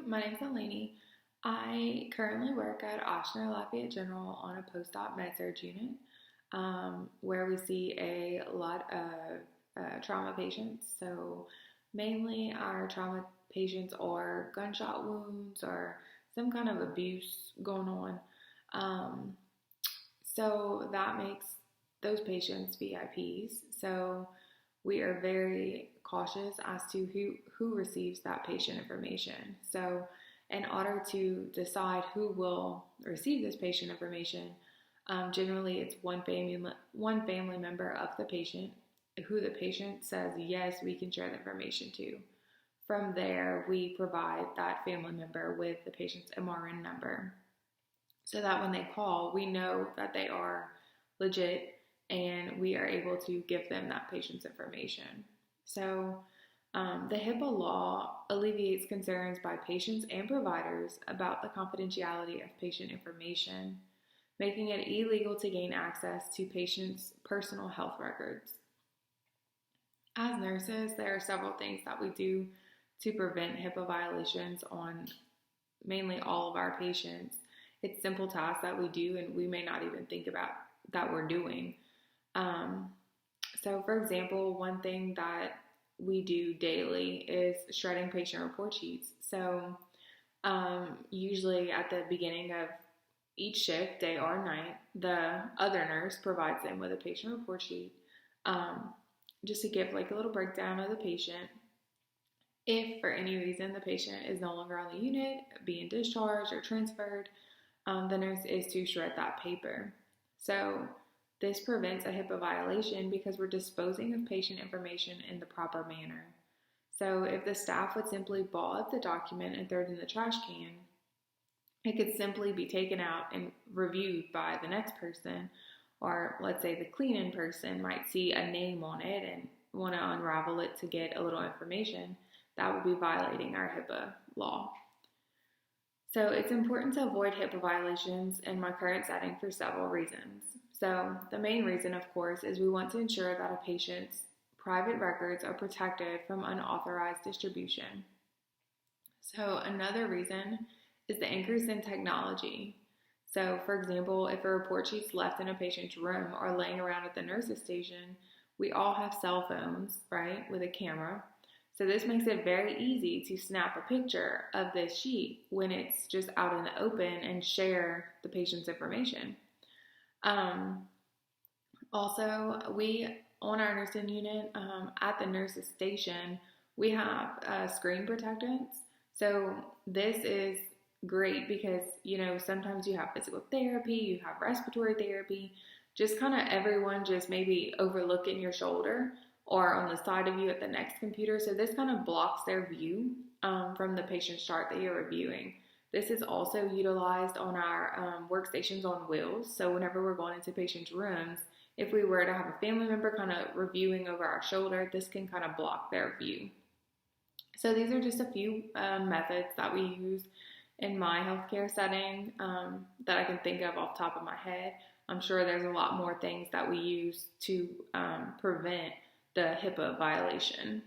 my name's Eleni. I currently work at Ochsner Lafayette General on a post-op med-surg unit where we see a lot of trauma patients. So mainly our trauma patients are gunshot wounds or some kind of abuse going on. So that makes those patients VIPs. So we are very cautious as to who receives that patient information. So in order to decide who will receive this patient information, generally it's one family member of the patient who the patient says, yes, we can share the information to. From there, we provide that family member with the patient's MRN number so that when they call, we know that they are legit and we are able to give them that patient's information. So the HIPAA law alleviates concerns by patients and providers about the confidentiality of patient information, making it illegal to gain access to patients' personal health records. As nurses, there are several things that we do to prevent HIPAA violations on mainly all of our patients. It's simple tasks that we do and we may not even think about that we're doing. So for example, one thing that we do daily is shredding patient report sheets. So usually at the beginning of each shift, day or night, the other nurse provides them with a patient report sheet just to give like a little breakdown of the patient. If for any reason the patient is no longer on the unit, being discharged or transferred, the nurse is to shred that paper. So this prevents a HIPAA violation because we're disposing of patient information in the proper manner. So if the staff would simply ball up the document and throw it in the trash can, it could simply be taken out and reviewed by the next person. Or let's say the cleaning person might see a name on it and want to unravel it to get a little information. That would be violating our HIPAA law. So it's important to avoid HIPAA violations in my current setting for several reasons. So the main reason, of course, is we want to ensure that a patient's private records are protected from unauthorized distribution. So another reason is the increase in technology. So for example, if a report sheet's left in a patient's room or laying around at the nurse's station, we all have cell phones, right, with a camera. So this makes it very easy to snap a picture of this sheet when it's just out in the open and share the patient's information. Also, we, on our nursing unit, at the nurse's station, we have screen protectants. So this is great because, sometimes you have physical therapy, you have respiratory therapy, just kind of everyone just maybe overlooking your shoulder or on the side of you at the next computer. So this kind of blocks their view from the patient's chart that you're reviewing. This is also utilized on our workstations on wheels. So whenever we're going into patients' rooms, if we were to have a family member kind of reviewing over our shoulder, this can kind of block their view. So these are just a few methods that we use in my healthcare setting that I can think of off the top of my head. I'm sure there's a lot more things that we use to prevent the HIPAA violation.